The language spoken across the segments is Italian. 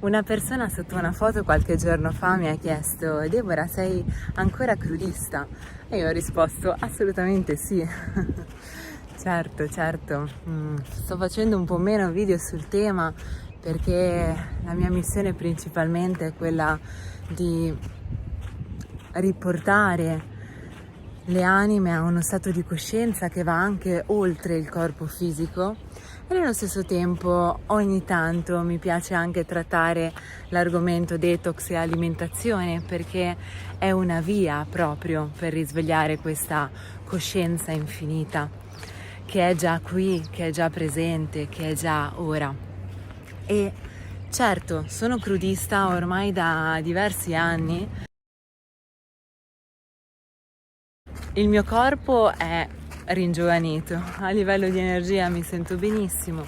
Una persona sotto una foto qualche giorno fa mi ha chiesto: Deborah, sei ancora crudista? E io ho risposto: assolutamente sì. Certo. Sto facendo un po' meno video sul tema perché la mia missione principalmente è quella di riportare le anime a uno stato di coscienza che va anche oltre il corpo fisico, e nello stesso tempo ogni tanto mi piace anche trattare l'argomento detox e alimentazione, perché è una via proprio per risvegliare questa coscienza infinita che è già qui, che è già presente, che è già ora. E certo, sono crudista ormai da diversi anni. Il mio corpo è ringiovanito, a livello di energia mi sento benissimo,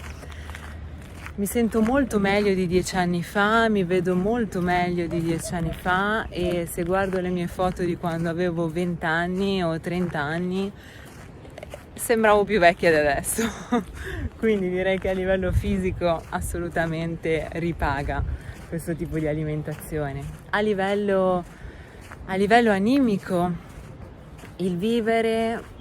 mi sento molto meglio di 10 anni fa, mi vedo molto meglio di 10 anni fa, e se guardo le mie foto di quando avevo 20 anni o 30 anni sembravo più vecchia di adesso. Quindi direi che a livello fisico assolutamente ripaga questo tipo di alimentazione. A livello animico, il vivere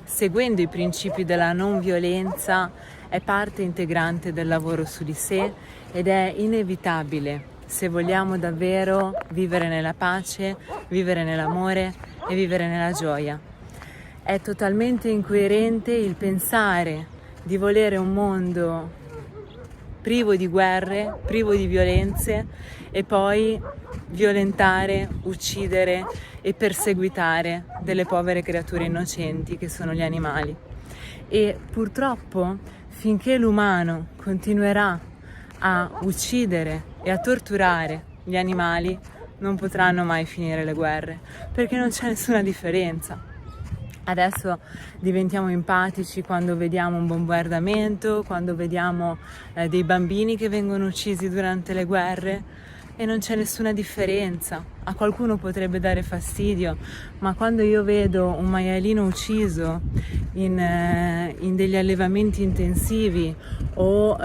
seguendo i principi della non violenza è parte integrante del lavoro su di sé ed è inevitabile se vogliamo davvero vivere nella pace, vivere nell'amore e vivere nella gioia. È totalmente incoerente il pensare di volere un mondo privo di guerre, privo di violenze, e poi violentare, uccidere e perseguitare delle povere creature innocenti che sono gli animali. E purtroppo, finché l'umano continuerà a uccidere e a torturare gli animali, non potranno mai finire le guerre, perché non c'è nessuna differenza. Adesso diventiamo empatici quando vediamo un bombardamento, quando vediamo dei bambini che vengono uccisi durante le guerre, e non c'è nessuna differenza. A qualcuno potrebbe dare fastidio, ma quando io vedo un maialino ucciso in degli allevamenti intensivi, o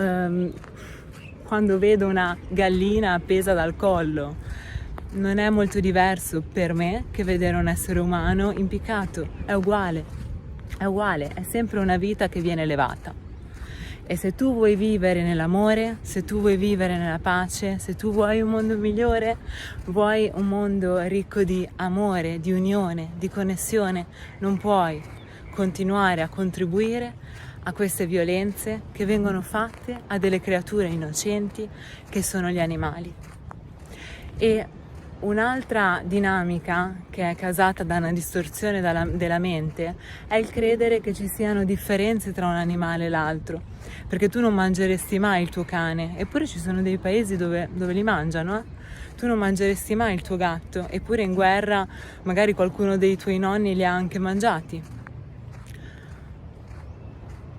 quando vedo una gallina appesa dal collo, non è molto diverso per me che vedere un essere umano impiccato. È uguale, è sempre una vita che viene elevata. E se tu vuoi vivere nell'amore, se tu vuoi vivere nella pace, se tu vuoi un mondo migliore, vuoi un mondo ricco di amore, di unione, di connessione, non puoi continuare a contribuire a queste violenze che vengono fatte a delle creature innocenti che sono gli animali. E un'altra dinamica che è causata da una distorsione della mente è il credere che ci siano differenze tra un animale e l'altro, perché tu non mangeresti mai il tuo cane, eppure ci sono dei paesi dove li mangiano, Tu non mangeresti mai il tuo gatto, eppure in guerra magari qualcuno dei tuoi nonni li ha anche mangiati.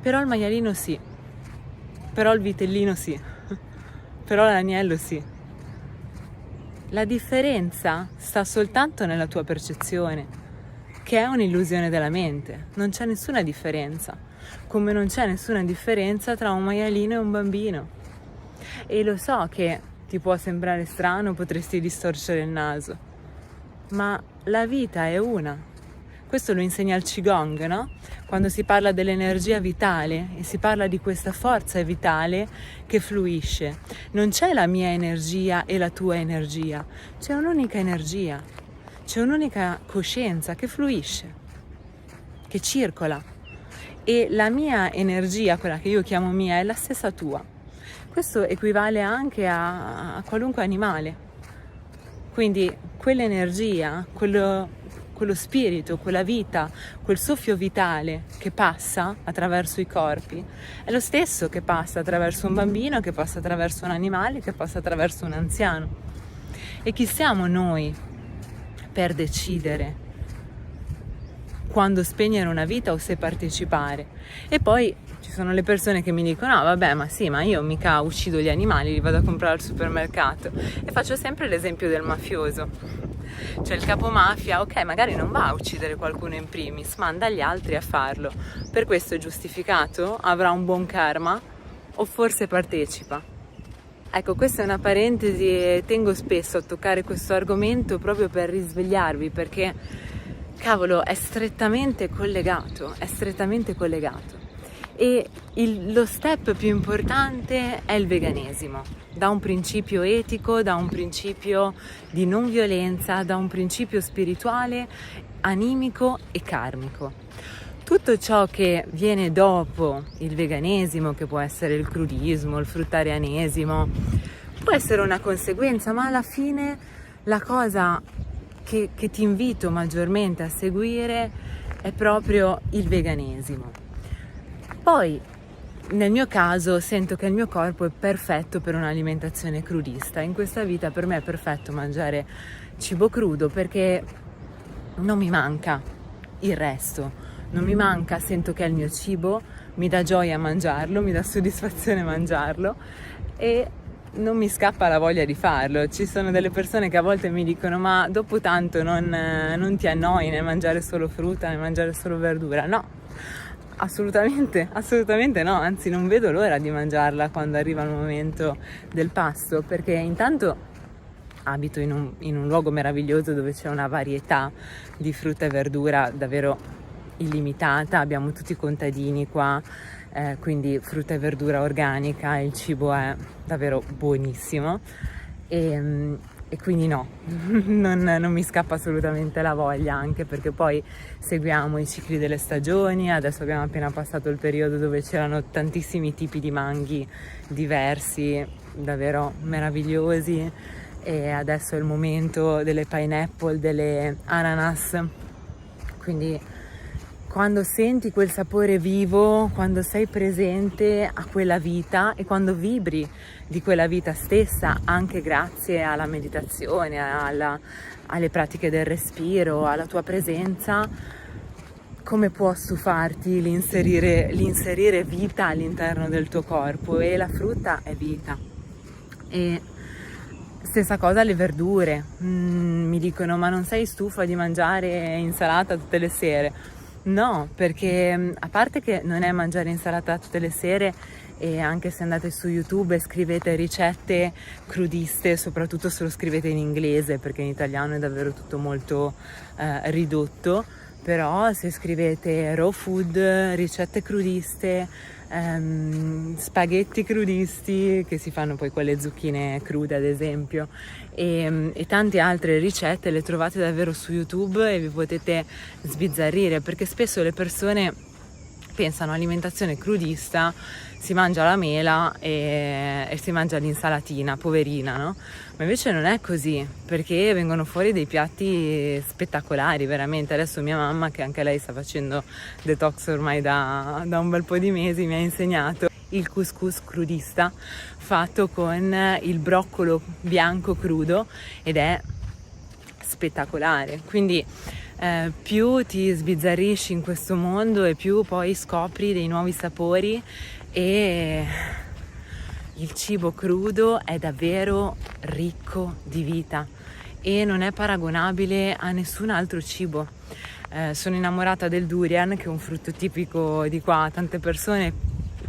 Però il maialino sì, però il vitellino sì, però l'agnello sì. La differenza sta soltanto nella tua percezione, che è un'illusione della mente. Non c'è nessuna differenza, come non c'è nessuna differenza tra un maialino e un bambino. E lo so che ti può sembrare strano, potresti distorcere il naso, ma la vita è una. Questo lo insegna il Qigong, no? Quando si parla dell'energia vitale e si parla di questa forza vitale che fluisce. Non c'è la mia energia e la tua energia, c'è un'unica energia, c'è un'unica coscienza che fluisce, che circola. E la mia energia, quella che io chiamo mia, è la stessa tua. Questo equivale anche a qualunque animale. Quindi quell'energia, quello spirito, quella vita, quel soffio vitale che passa attraverso i corpi è lo stesso che passa attraverso un bambino, che passa attraverso un animale, che passa attraverso un anziano. E chi siamo noi per decidere quando spegnere una vita o se partecipare? E poi ci sono le persone che mi dicono: no vabbè, ma sì, ma io mica uccido gli animali, li vado a comprare al supermercato. E faccio sempre l'esempio del mafioso. Cioè il capomafia, ok, magari non va a uccidere qualcuno in primis, manda gli altri a farlo. Per questo è giustificato? Avrà un buon karma? O forse partecipa? Ecco, questa è una parentesi e tengo spesso a toccare questo argomento proprio per risvegliarvi, perché cavolo, è strettamente collegato, è strettamente collegato. E lo step più importante è il veganesimo, da un principio etico, da un principio di non violenza, da un principio spirituale, animico e karmico. Tutto ciò che viene dopo il veganesimo, che può essere il crudismo, il fruttarianesimo, può essere una conseguenza, ma alla fine la cosa che ti invito maggiormente a seguire è proprio il veganesimo. Poi, nel mio caso, sento che il mio corpo è perfetto per un'alimentazione crudista. In questa vita per me è perfetto mangiare cibo crudo perché non mi manca il resto. Non mi manca, sento che è il mio cibo, mi dà gioia mangiarlo, mi dà soddisfazione mangiarlo e non mi scappa la voglia di farlo. Ci sono delle persone che a volte mi dicono: ma dopo tanto non ti annoi nel mangiare solo frutta, nel mangiare solo verdura? No, assolutamente no, anzi non vedo l'ora di mangiarla quando arriva il momento del pasto, perché intanto abito in un luogo meraviglioso dove c'è una varietà di frutta e verdura davvero illimitata, abbiamo tutti i contadini qua, quindi frutta e verdura organica, il cibo è davvero buonissimo e quindi no, non mi scappa assolutamente la voglia, anche perché poi seguiamo i cicli delle stagioni. Adesso abbiamo appena passato il periodo dove c'erano tantissimi tipi di manghi diversi, davvero meravigliosi, e adesso è il momento delle pineapple, delle ananas, quindi quando senti quel sapore vivo, quando sei presente a quella vita e quando vibri di quella vita stessa, anche grazie alla meditazione, alle pratiche del respiro, alla tua presenza, come può stufarti l'inserire vita all'interno del tuo corpo? E la frutta è vita. E stessa cosa le verdure. Mi dicono: ma non sei stufa di mangiare insalata tutte le sere? No, perché a parte che non è mangiare insalata tutte le sere, e anche se andate su YouTube e scrivete ricette crudiste, soprattutto se lo scrivete in inglese, perché in italiano è davvero tutto molto ridotto, però se scrivete raw food, ricette crudiste, spaghetti crudisti, che si fanno poi con le zucchine crude ad esempio, e tante altre ricette, le trovate davvero su YouTube e vi potete sbizzarrire, perché spesso le persone pensano alimentazione crudista, si mangia la mela e si mangia l'insalatina, poverina, no? Ma invece non è così, perché vengono fuori dei piatti spettacolari, veramente. Adesso mia mamma, che anche lei sta facendo detox ormai da un bel po' di mesi, mi ha insegnato il couscous crudista fatto con il broccolo bianco crudo, ed è spettacolare. Quindi più ti sbizzarrisci in questo mondo e più poi scopri dei nuovi sapori, e il cibo crudo è davvero ricco di vita e non è paragonabile a nessun altro cibo. Sono innamorata del durian, che è un frutto tipico di qua, tante persone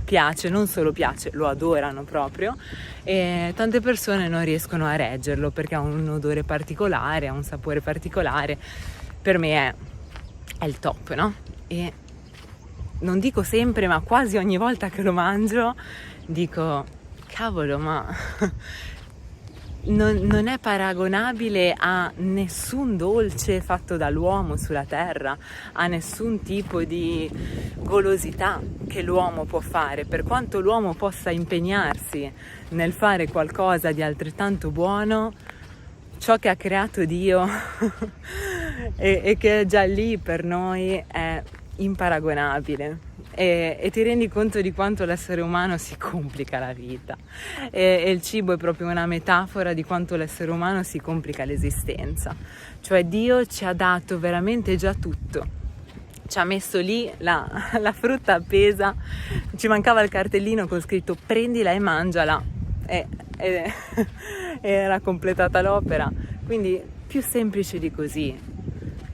piace, non solo piace, lo adorano proprio, e tante persone non riescono a reggerlo perché ha un odore particolare, ha un sapore particolare. Per me è il top, no? E non dico sempre, ma quasi ogni volta che lo mangio dico: cavolo, ma non è paragonabile a nessun dolce fatto dall'uomo sulla terra, a nessun tipo di golosità che l'uomo può fare. Per quanto l'uomo possa impegnarsi nel fare qualcosa di altrettanto buono, ciò che ha creato Dio e che è già lì per noi è imparagonabile, e ti rendi conto di quanto l'essere umano si complica la vita, e il cibo è proprio una metafora di quanto l'essere umano si complica l'esistenza. Cioè Dio ci ha dato veramente già tutto, ci ha messo lì la frutta appesa, ci mancava il cartellino con scritto prendila e mangiala, e era completata l'opera. Quindi più semplice di così.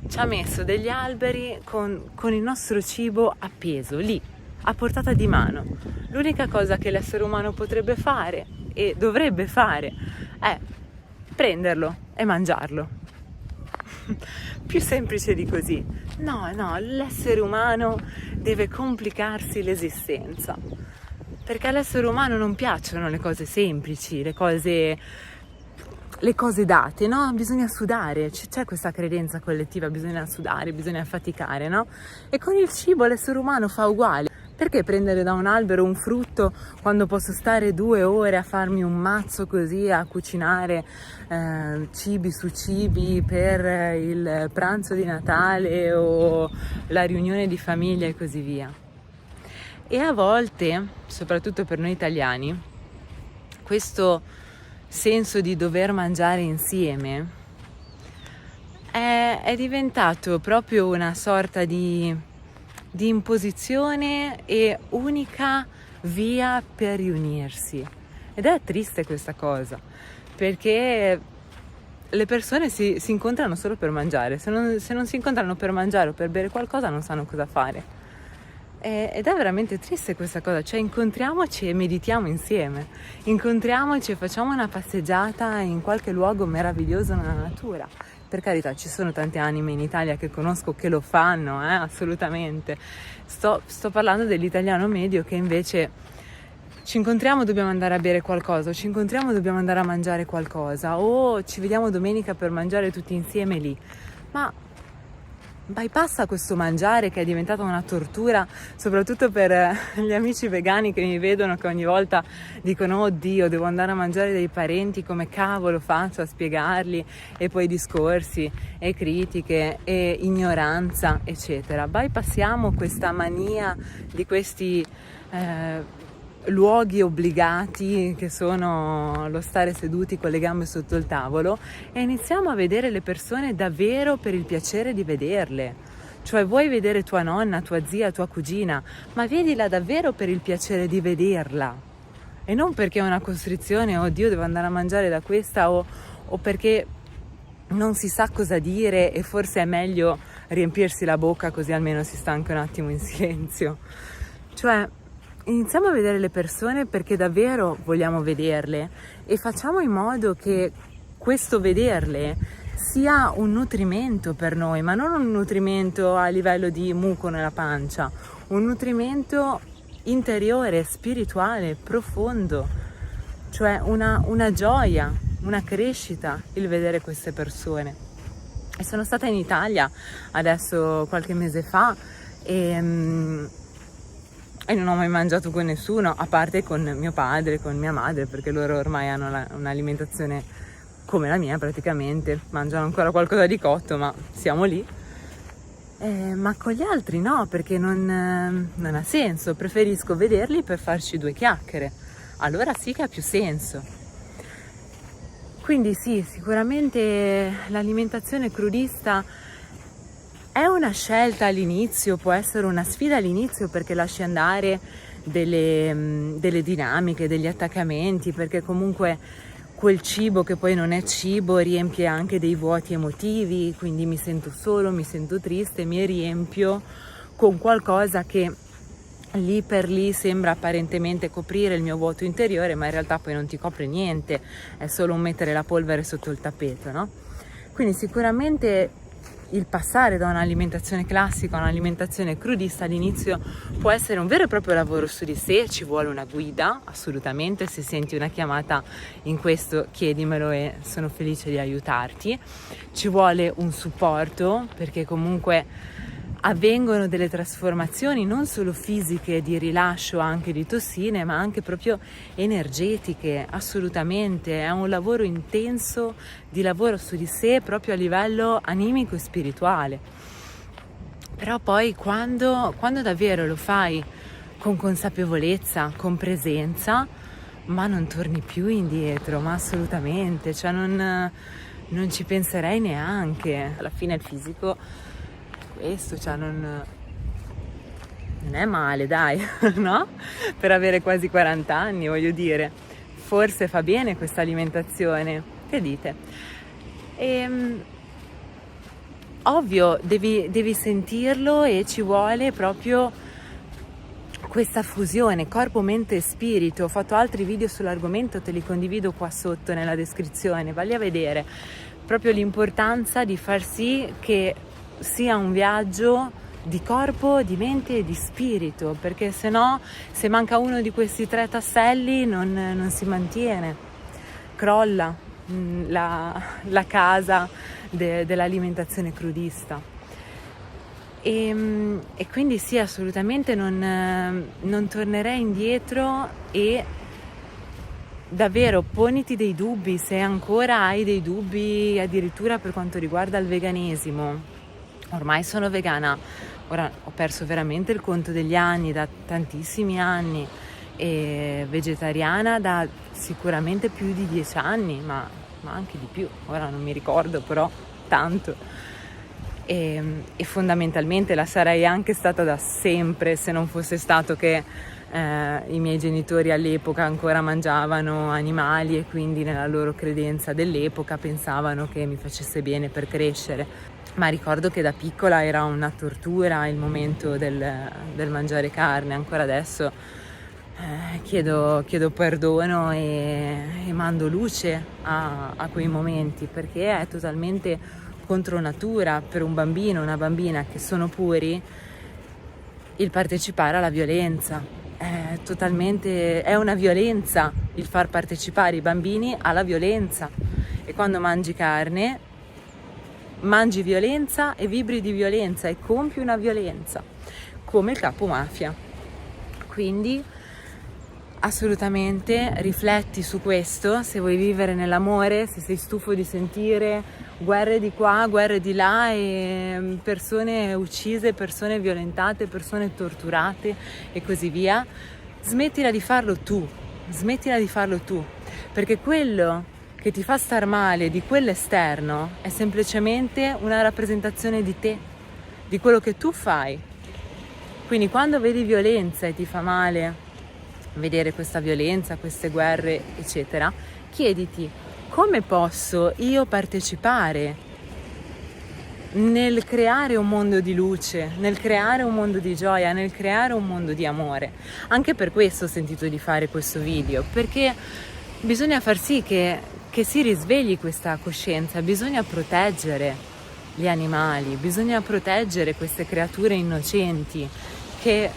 Ci ha messo degli alberi con il nostro cibo appeso lì, a portata di mano. L'unica cosa che l'essere umano potrebbe fare, e dovrebbe fare è prenderlo e mangiarlo. Più semplice di così. No, l'essere umano deve complicarsi l'esistenza, perché all'essere umano non piacciono le cose semplici, le cose date, no? Bisogna sudare, c'è questa credenza collettiva, bisogna sudare, bisogna faticare, no? E con il cibo l'essere umano fa uguale. Perché prendere da un albero un frutto quando posso stare 2 ore a farmi un mazzo così, a cucinare cibi su cibi per il pranzo di Natale o la riunione di famiglia e così via? E a volte, soprattutto per noi italiani, questo senso di dover mangiare insieme è diventato proprio una sorta di imposizione e unica via per riunirsi. Ed è triste questa cosa, perché le persone si incontrano solo per mangiare. Se non si incontrano per mangiare o per bere qualcosa, non sanno cosa fare. Ed è veramente triste questa cosa, cioè incontriamoci e meditiamo insieme, incontriamoci e facciamo una passeggiata in qualche luogo meraviglioso nella natura. Per carità, ci sono tante anime in Italia che conosco che lo fanno, assolutamente. Sto parlando dell'italiano medio che invece ci incontriamo, dobbiamo andare a bere qualcosa, o ci incontriamo, dobbiamo andare a mangiare qualcosa, o ci vediamo domenica per mangiare tutti insieme lì. Ma bypassa questo mangiare che è diventata una tortura, soprattutto per gli amici vegani che mi vedono, che ogni volta dicono oddio, devo andare a mangiare dei parenti, come cavolo faccio a spiegarli, e poi discorsi e critiche e ignoranza eccetera. Bypassiamo questa mania di questi luoghi obbligati che sono lo stare seduti con le gambe sotto il tavolo e iniziamo a vedere le persone davvero per il piacere di vederle. Cioè vuoi vedere tua nonna, tua zia, tua cugina, ma vedila davvero per il piacere di vederla e non perché è una costrizione, oddio devo andare a mangiare da questa o perché non si sa cosa dire e forse è meglio riempirsi la bocca così almeno si sta anche un attimo in silenzio. Cioè iniziamo a vedere le persone perché davvero vogliamo vederle e facciamo in modo che questo vederle sia un nutrimento per noi, ma non un nutrimento a livello di muco nella pancia, un nutrimento interiore, spirituale, profondo, cioè una gioia, una crescita il vedere queste persone. E sono stata in Italia adesso qualche mese fa e non ho mai mangiato con nessuno, a parte con mio padre, con mia madre, perché loro ormai hanno un'alimentazione come la mia praticamente, mangiano ancora qualcosa di cotto, ma siamo lì. Ma con gli altri no, perché non ha senso, preferisco vederli per farci 2 chiacchiere, allora sì che ha più senso. Quindi sì, sicuramente l'alimentazione crudista è una scelta all'inizio, può essere una sfida all'inizio perché lasci andare delle dinamiche, degli attaccamenti, perché comunque quel cibo che poi non è cibo riempie anche dei vuoti emotivi, quindi mi sento solo, mi sento triste, mi riempio con qualcosa che lì per lì sembra apparentemente coprire il mio vuoto interiore, ma in realtà poi non ti copre niente, è solo un mettere la polvere sotto il tappeto, no? Quindi sicuramente il passare da un'alimentazione classica a un'alimentazione crudista all'inizio può essere un vero e proprio lavoro su di sé, ci vuole una guida, assolutamente, se senti una chiamata in questo chiedimelo e sono felice di aiutarti, ci vuole un supporto perché comunque avvengono delle trasformazioni non solo fisiche di rilascio anche di tossine, ma anche proprio energetiche, assolutamente. È un lavoro intenso di lavoro su di sé proprio a livello animico e spirituale. Però poi quando davvero lo fai con consapevolezza, con presenza, ma non torni più indietro, ma assolutamente, cioè non ci penserei neanche. Alla fine il fisico questo, cioè non è male, dai, no? Per avere quasi 40 anni, voglio dire, forse fa bene questa alimentazione, che dite? Ovvio, devi sentirlo e ci vuole proprio questa fusione corpo, mente e spirito. Ho fatto altri video sull'argomento, te li condivido qua sotto nella descrizione, valli a vedere proprio l'importanza di far sì che sia un viaggio di corpo, di mente e di spirito, perché se no, se manca uno di questi 3 tasselli non si mantiene, crolla la casa dell'alimentazione crudista. E quindi sì, assolutamente non tornerei indietro, e davvero poniti dei dubbi se ancora hai dei dubbi, addirittura per quanto riguarda il veganesimo. Ormai sono vegana, ora ho perso veramente il conto degli anni, da tantissimi anni, e vegetariana da sicuramente più di 10 anni, ma anche di più, ora non mi ricordo, però tanto. E fondamentalmente la sarei anche stata da sempre, se non fosse stato che i miei genitori all'epoca ancora mangiavano animali, e quindi nella loro credenza dell'epoca pensavano che mi facesse bene per crescere. Ma ricordo che da piccola era una tortura il momento del mangiare carne. Ancora adesso chiedo perdono e mando luce a quei momenti, perché è totalmente contro natura per un bambino, una bambina che sono puri, il partecipare alla violenza. È una violenza il far partecipare i bambini alla violenza, e quando mangi carne mangi violenza e vibri di violenza e compi una violenza, come il capo mafia. Quindi assolutamente rifletti su questo, se vuoi vivere nell'amore, se sei stufo di sentire guerre di qua, guerre di là, e persone uccise, persone violentate, persone torturate e così via. Smettila di farlo tu, perché quello che ti fa star male di quell'esterno è semplicemente una rappresentazione di te, di quello che tu fai. Quindi quando vedi violenza e ti fa male vedere questa violenza, queste guerre, eccetera, chiediti: come posso io partecipare nel creare un mondo di luce, nel creare un mondo di gioia, nel creare un mondo di amore? Anche per questo ho sentito di fare questo video, perché bisogna far sì che si risvegli questa coscienza, bisogna proteggere gli animali, bisogna proteggere queste creature innocenti che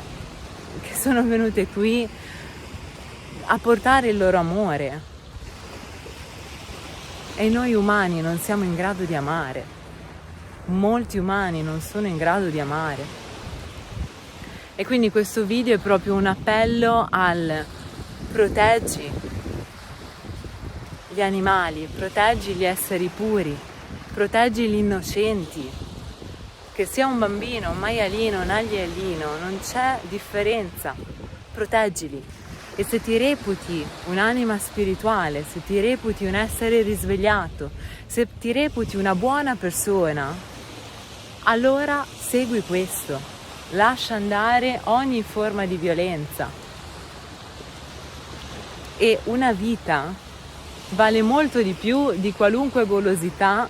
sono venute qui a portare il loro amore, e noi umani non siamo in grado di amare, molti umani non sono in grado di amare. E quindi questo video è proprio un appello al proteggi gli animali, proteggi gli esseri puri, proteggi gli innocenti, che sia un bambino, un maialino, un agliolino, non c'è differenza, proteggili. E se ti reputi un'anima spirituale, se ti reputi un essere risvegliato, se ti reputi una buona persona, allora segui questo, lascia andare ogni forma di violenza. E una vita vale molto di più di qualunque golosità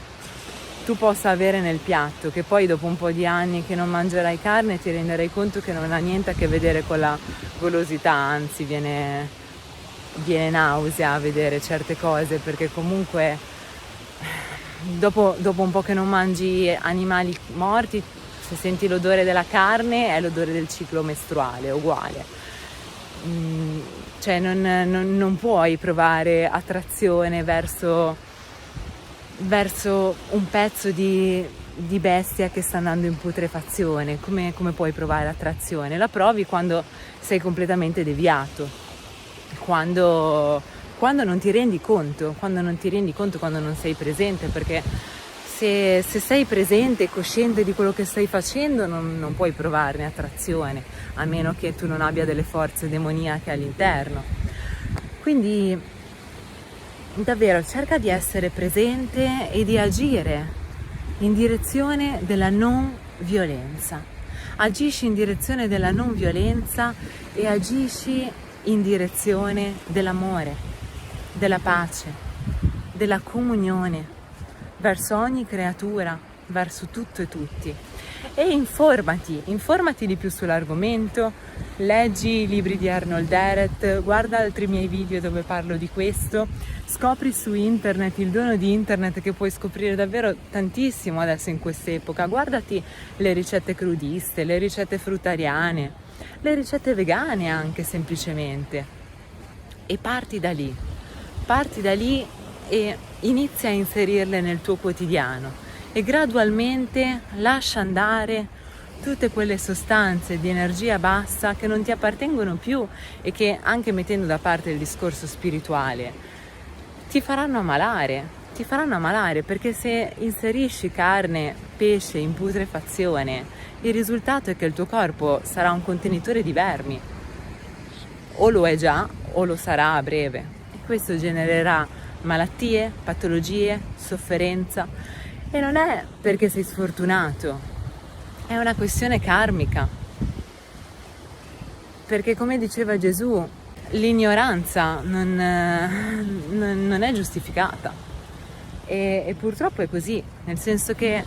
tu possa avere nel piatto, che poi dopo un po' di anni che non mangerai carne ti renderai conto che non ha niente a che vedere con la golosità, anzi viene nausea a vedere certe cose, perché comunque dopo un po' che non mangi animali morti, se senti l'odore della carne è l'odore del ciclo mestruale, uguale. Cioè non puoi provare attrazione verso un pezzo di bestia che sta andando in putrefazione. Come puoi provare attrazione? La provi quando sei completamente deviato, quando non ti rendi conto, quando non sei presente, perché se sei presente e cosciente di quello che stai facendo non puoi provarne attrazione, a meno che tu non abbia delle forze demoniache all'interno. Quindi davvero cerca di essere presente e di agire in direzione della non violenza. Agisci in direzione della non violenza e agisci in direzione dell'amore, della pace, della comunione verso ogni creatura, verso tutto e tutti. E informati di più sull'argomento, leggi i libri di Arnold Ehret, guarda altri miei video dove parlo di questo, scopri su internet il dono di internet che puoi scoprire davvero tantissimo adesso in quest'epoca, guardati le ricette crudiste, le ricette fruttariane, le ricette vegane anche semplicemente, e parti da lì e inizia a inserirle nel tuo quotidiano e gradualmente lascia andare tutte quelle sostanze di energia bassa che non ti appartengono più e che, anche mettendo da parte il discorso spirituale, ti faranno ammalare perché se inserisci carne, pesce in putrefazione, il risultato è che il tuo corpo sarà un contenitore di vermi, o lo è già o lo sarà a breve, e questo genererà malattie, patologie, sofferenza, e non è perché sei sfortunato, è una questione karmica, perché come diceva Gesù, l'ignoranza non è giustificata e purtroppo è così, nel senso che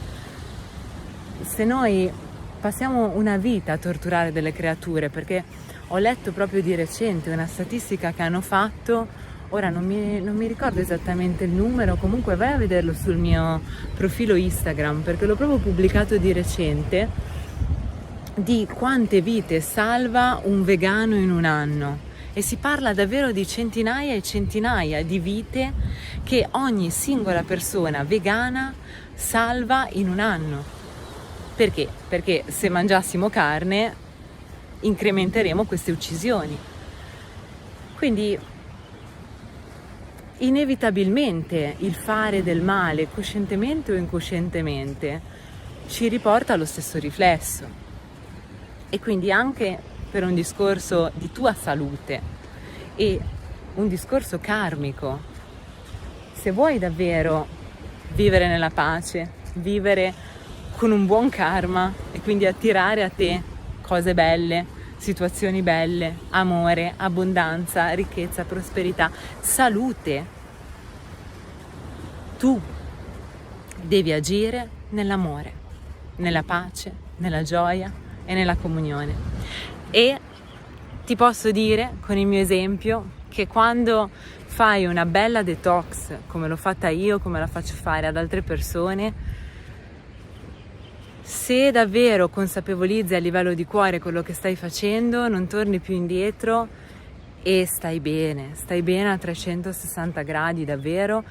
se noi passiamo una vita a torturare delle creature, perché ho letto proprio di recente una statistica che hanno fatto, ora non mi ricordo esattamente il numero, comunque vai a vederlo sul mio profilo Instagram perché l'ho proprio pubblicato di recente, di quante vite salva un vegano in un anno, e si parla davvero di centinaia e centinaia di vite che ogni singola persona vegana salva in un anno. Perché? Perché se mangiassimo carne incrementeremo queste uccisioni. Quindi inevitabilmente il fare del male, coscientemente o incoscientemente, ci riporta allo stesso riflesso. E quindi anche per un discorso di tua salute e un discorso karmico, se vuoi davvero vivere nella pace, vivere con un buon karma e quindi attirare a te cose belle, situazioni belle, amore, abbondanza, ricchezza, prosperità, salute, tu devi agire nell'amore, nella pace, nella gioia e nella comunione. E ti posso dire con il mio esempio che quando fai una bella detox, come l'ho fatta io, come la faccio fare ad altre persone, se davvero consapevolizzi a livello di cuore quello che stai facendo, non torni più indietro e stai bene a 360 gradi davvero.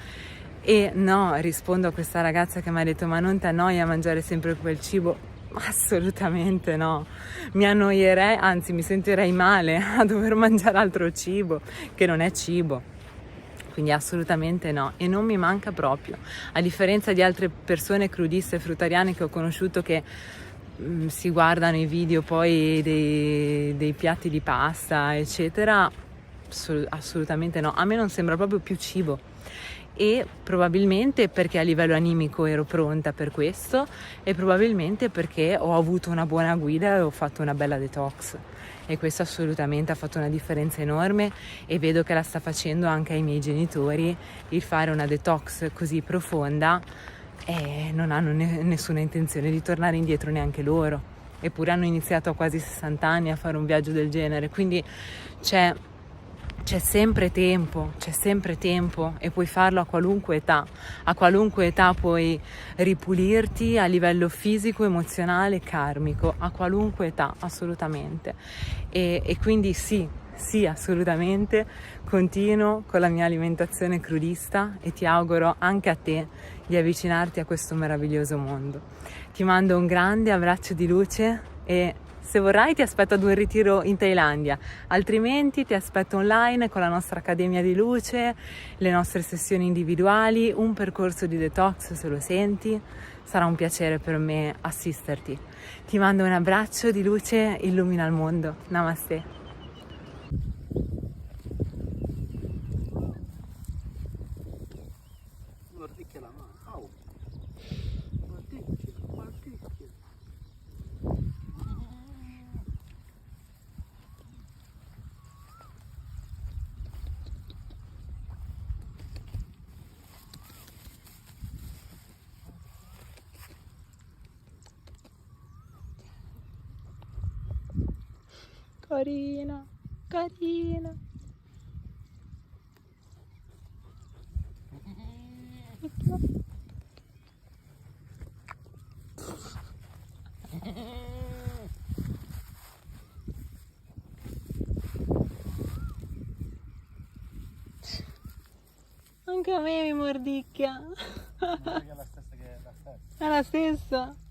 E no, rispondo a questa ragazza che mi ha detto: ma non ti annoia mangiare sempre quel cibo? Assolutamente no, mi annoierei, anzi mi sentirei male a dover mangiare altro cibo che non è cibo. Quindi assolutamente no, e non mi manca proprio, a differenza di altre persone crudiste e fruttariane che ho conosciuto che si guardano i video poi dei piatti di pasta eccetera, assolutamente no, a me non sembra proprio più cibo. E probabilmente perché a livello animico ero pronta per questo, e probabilmente perché ho avuto una buona guida e ho fatto una bella detox, e questo assolutamente ha fatto una differenza enorme, e vedo che la sta facendo anche ai miei genitori il fare una detox così profonda, e non hanno nessuna intenzione di tornare indietro neanche loro, eppure hanno iniziato a quasi 60 anni a fare un viaggio del genere. Quindi c'è sempre tempo e puoi farlo a qualunque età puoi ripulirti a livello fisico, emozionale, karmico, a qualunque età, assolutamente. E quindi sì, assolutamente, continuo con la mia alimentazione crudista e ti auguro anche a te di avvicinarti a questo meraviglioso mondo. Ti mando un grande abbraccio di luce e se vorrai ti aspetto ad un ritiro in Thailandia, altrimenti ti aspetto online con la nostra Accademia di Luce, le nostre sessioni individuali, un percorso di detox se lo senti, sarà un piacere per me assisterti. Ti mando un abbraccio di luce, illumina il mondo. Namaste. Carina, carina. Anche a me mi mordicchia. È la stessa che è la stessa. È la stessa.